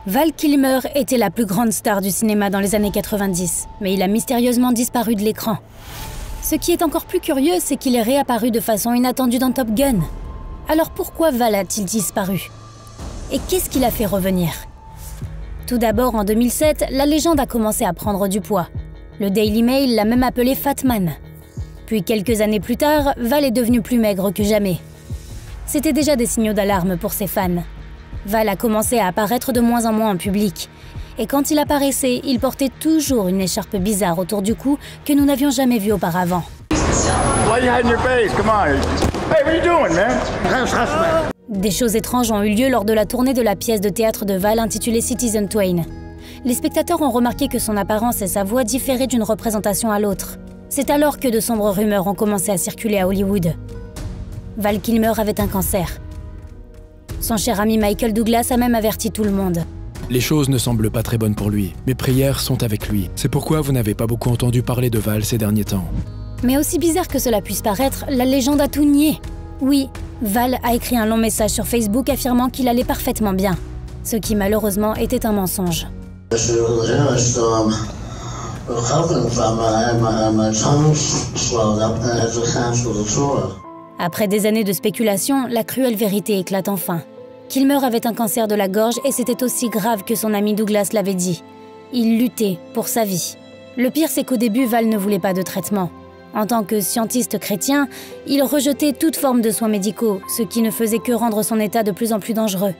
Val Kilmer était la plus grande star du cinéma dans les années 90, mais il a mystérieusement disparu de l'écran. Ce qui est encore plus curieux, c'est qu'il est réapparu de façon inattendue dans Top Gun. Alors pourquoi Val a-t-il disparu? Et qu'est-ce qui l'a fait revenir? Tout d'abord, en 2007, la légende a commencé à prendre du poids. Le Daily Mail l'a même appelé Fat Man. Puis quelques années plus tard, Val est devenu plus maigre que jamais. C'était déjà des signaux d'alarme pour ses fans. Val a commencé à apparaître de moins en moins en public. Et quand il apparaissait, il portait toujours une écharpe bizarre autour du cou que nous n'avions jamais vue auparavant. Des choses étranges ont eu lieu lors de la tournée de la pièce de théâtre de Val intitulée Citizen Twain. Les spectateurs ont remarqué que son apparence et sa voix différaient d'une représentation à l'autre. C'est alors que de sombres rumeurs ont commencé à circuler à Hollywood. Val Kilmer avait un cancer. Son cher ami Michael Douglas a même averti tout le monde. Les choses ne semblent pas très bonnes pour lui. Mes prières sont avec lui. C'est pourquoi vous n'avez pas beaucoup entendu parler de Val ces derniers temps. Mais aussi bizarre que cela puisse paraître, la légende a tout nié. Oui, Val a écrit un long message sur Facebook affirmant qu'il allait parfaitement bien. Ce qui malheureusement était un mensonge. Après des années de spéculation, la cruelle vérité éclate enfin. Kilmer avait un cancer de la gorge et c'était aussi grave que son ami Douglas l'avait dit. Il luttait pour sa vie. Le pire, c'est qu'au début, Val ne voulait pas de traitement. En tant que scientiste chrétien, il rejetait toute forme de soins médicaux, ce qui ne faisait que rendre son état de plus en plus dangereux.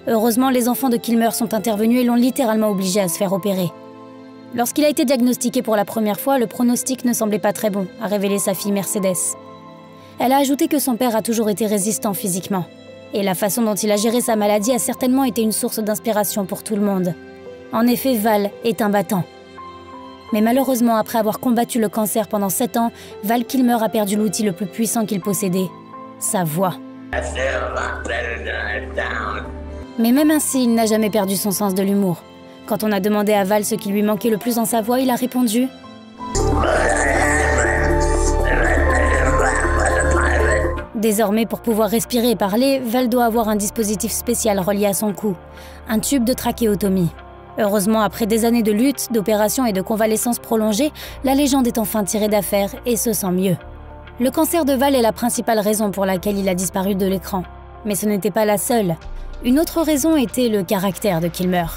Heureusement, les enfants de Kilmer sont intervenus et l'ont littéralement obligé à se faire opérer. Lorsqu'il a été diagnostiqué pour la première fois, le pronostic ne semblait pas très bon, a révélé sa fille Mercedes. Elle a ajouté que son père a toujours été résistant physiquement. Et la façon dont il a géré sa maladie a certainement été une source d'inspiration pour tout le monde. En effet, Val est un battant. Mais malheureusement, après avoir combattu le cancer pendant 7 ans, Val Kilmer a perdu l'outil le plus puissant qu'il possédait, sa voix. Mais même ainsi, il n'a jamais perdu son sens de l'humour. Quand on a demandé à Val ce qui lui manquait le plus dans sa voix, il a répondu Désormais, pour pouvoir respirer et parler, Val doit avoir un dispositif spécial relié à son cou, un tube de trachéotomie. Heureusement, après des années de lutte, d'opérations et de convalescence prolongée, la légende est enfin tirée d'affaire et se sent mieux. Le cancer de Val est la principale raison pour laquelle il a disparu de l'écran. Mais ce n'était pas la seule. Une autre raison était le caractère de Kilmer.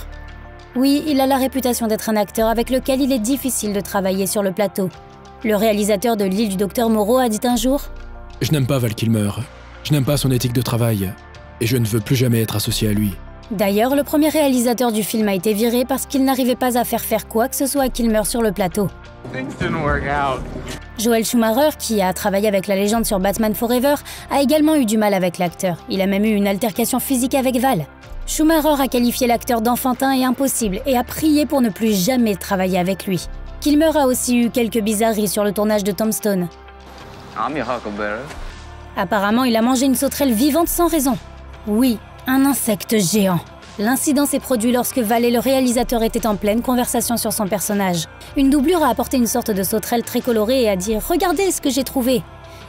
Oui, il a la réputation d'être un acteur avec lequel il est difficile de travailler sur le plateau. Le réalisateur de L'île du Docteur Moreau a dit un jour « Je n'aime pas Val Kilmer. Je n'aime pas son éthique de travail. Et je ne veux plus jamais être associé à lui. » D'ailleurs, le premier réalisateur du film a été viré parce qu'il n'arrivait pas à faire quoi que ce soit à Kilmer sur le plateau. Joel Schumacher, qui a travaillé avec la légende sur Batman Forever, a également eu du mal avec l'acteur. Il a même eu une altercation physique avec Val. Schumacher a qualifié l'acteur d'enfantin et impossible et a prié pour ne plus jamais travailler avec lui. Kilmer a aussi eu quelques bizarreries sur le tournage de Tombstone. Apparemment, il a mangé une sauterelle vivante sans raison. Oui, un insecte géant. L'incident s'est produit lorsque Val et le réalisateur étaient en pleine conversation sur son personnage. Une doublure a apporté une sorte de sauterelle très colorée et a dit « Regardez ce que j'ai trouvé !»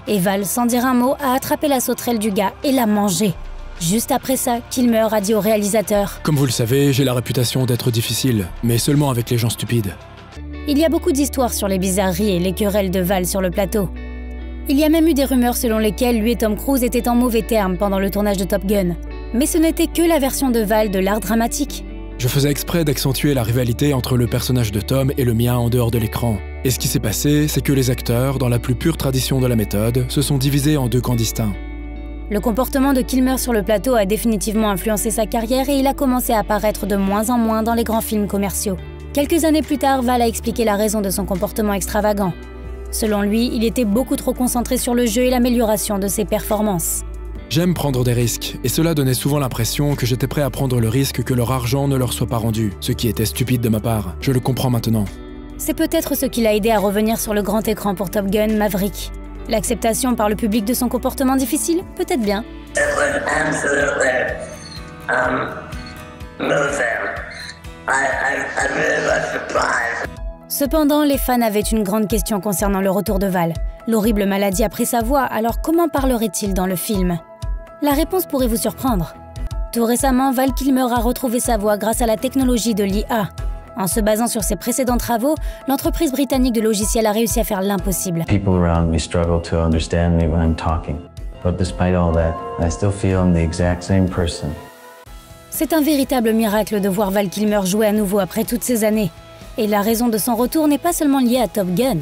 Et Val, sans dire un mot, a attrapé la sauterelle du gars et l'a mangée. Juste après ça, Kilmer a dit au réalisateur « Comme vous le savez, j'ai la réputation d'être difficile, mais seulement avec les gens stupides. » Il y a beaucoup d'histoires sur les bizarreries et les querelles de Val sur le plateau. Il y a même eu des rumeurs selon lesquelles lui et Tom Cruise étaient en mauvais termes pendant le tournage de Top Gun. Mais ce n'était que la version de Val de l'art dramatique. Je faisais exprès d'accentuer la rivalité entre le personnage de Tom et le mien en dehors de l'écran. Et ce qui s'est passé, c'est que les acteurs, dans la plus pure tradition de la méthode, se sont divisés en 2 camps distincts. Le comportement de Kilmer sur le plateau a définitivement influencé sa carrière et il a commencé à apparaître de moins en moins dans les grands films commerciaux. Quelques années plus tard, Val a expliqué la raison de son comportement extravagant. Selon lui, il était beaucoup trop concentré sur le jeu et l'amélioration de ses performances. J'aime prendre des risques, et cela donnait souvent l'impression que j'étais prêt à prendre le risque que leur argent ne leur soit pas rendu, ce qui était stupide de ma part. Je le comprends maintenant. C'est peut-être ce qui l'a aidé à revenir sur le grand écran pour Top Gun Maverick. L'acceptation par le public de son comportement difficile, peut-être bien. Cependant, les fans avaient une grande question concernant le retour de Val. L'horrible maladie a pris sa voix, alors comment parlerait-il dans le film ? La réponse pourrait vous surprendre. Tout récemment, Val Kilmer a retrouvé sa voix grâce à la technologie de l'IA. En se basant sur ses précédents travaux, l'entreprise britannique de logiciels a réussi à faire l'impossible. People around me struggle to understand me when I'm talking. But despite all that, I still feel I'm the exact same person. C'est un véritable miracle de voir Val Kilmer jouer à nouveau après toutes ces années. Et la raison de son retour n'est pas seulement liée à Top Gun.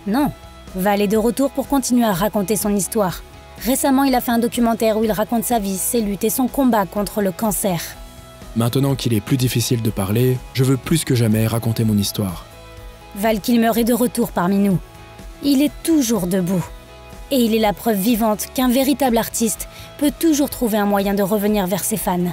Non, Val est de retour pour continuer à raconter son histoire. Récemment, il a fait un documentaire où il raconte sa vie, ses luttes et son combat contre le cancer. Maintenant qu'il est plus difficile de parler, je veux plus que jamais raconter mon histoire. Val Kilmer est de retour parmi nous. Il est toujours debout. Et il est la preuve vivante qu'un véritable artiste peut toujours trouver un moyen de revenir vers ses fans.